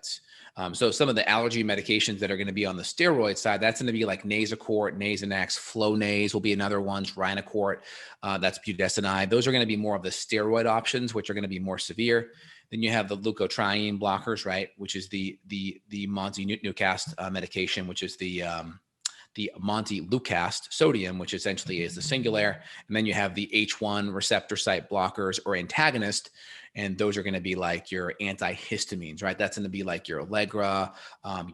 steroids. So some of the allergy medications that are going to be on the steroid side, that's going to be like Nasacort, Nasonex, Flonase will be another ones, Rhinocort, that's budesonide. Those are going to be more of the steroid options, which are going to be more severe. Then you have the leukotriene blockers, right, which is the montelukast medication, which is the montelukast sodium, which essentially is the Singulair. And then you have the H1 receptor site blockers or antagonist. And those are going to be like your antihistamines, right? That's going to be like your Allegra,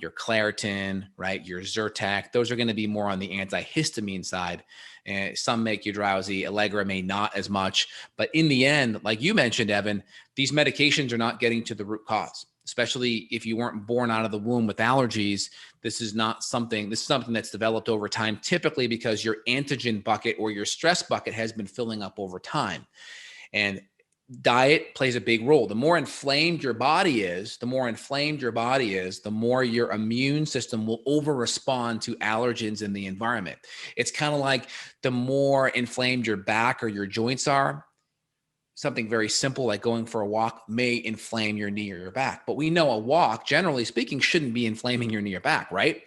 your Claritin, right? Your Zyrtec. Those are going to be more on the antihistamine side. And some make you drowsy. Allegra may not as much. But in the end, like you mentioned, Evan, these medications are not getting to the root cause, especially if you weren't born out of the womb with allergies. This is something that's developed over time, typically because your antigen bucket or your stress bucket has been filling up over time. And diet plays a big role. The more inflamed your body is, the more your immune system will over respond to allergens in the environment. It's kind of like the more inflamed your back or your joints are, something very simple like going for a walk may inflame your knee or your back. But we know a walk, generally speaking, shouldn't be inflaming your knee or back, right?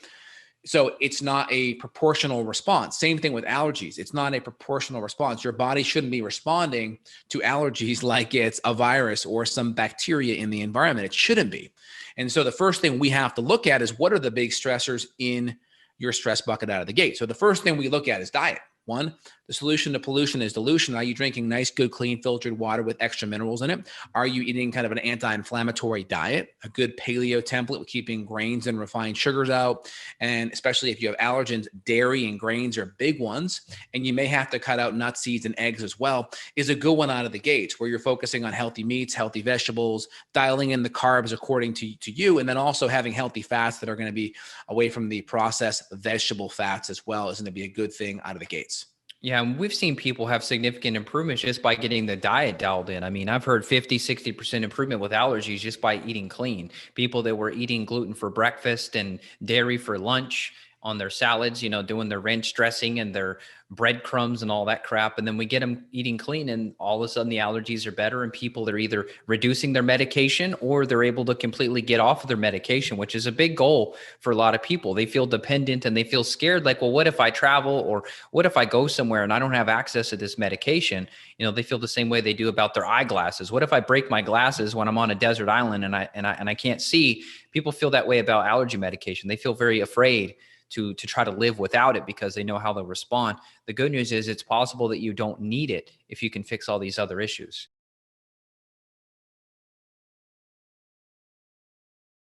So it's not a proportional response. Same thing with allergies. It's not a proportional response. Your body shouldn't be responding to allergies like it's a virus or some bacteria in the environment. It shouldn't be. And so the first thing we have to look at is what are the big stressors in your stress bucket out of the gate. So the first thing we look at is diet. One, the solution to pollution is dilution. Are you drinking nice, good, clean, filtered water with extra minerals in it? Are you eating kind of an anti-inflammatory diet, a good paleo template with keeping grains and refined sugars out? And especially if you have allergens, dairy and grains are big ones. And you may have to cut out nuts, seeds, and eggs as well, is a good one out of the gates, where you're focusing on healthy meats, healthy vegetables, dialing in the carbs according to you, and then also having healthy fats that are going to be away from the processed vegetable fats as well is going to be a good thing out of the gates. Yeah, and we've seen people have significant improvements just by getting the diet dialed in. I mean, I've heard 50-60% improvement with allergies just by eating clean. People that were eating gluten for breakfast and dairy for lunch on their salads, doing their ranch dressing and their breadcrumbs and all that crap. And then we get them eating clean, and all of a sudden the allergies are better, and people are either reducing their medication or they're able to completely get off of their medication, which is a big goal for a lot of people. They feel dependent and they feel scared, like, well, what if I travel, or what if I go somewhere and I don't have access to this medication? They feel the same way they do about their eyeglasses. What if I break my glasses when I'm on a desert island and I can't see? People feel that way about allergy medication. They feel very afraid to try to live without it because they know how they'll respond. The good news is it's possible that you don't need it if you can fix all these other issues.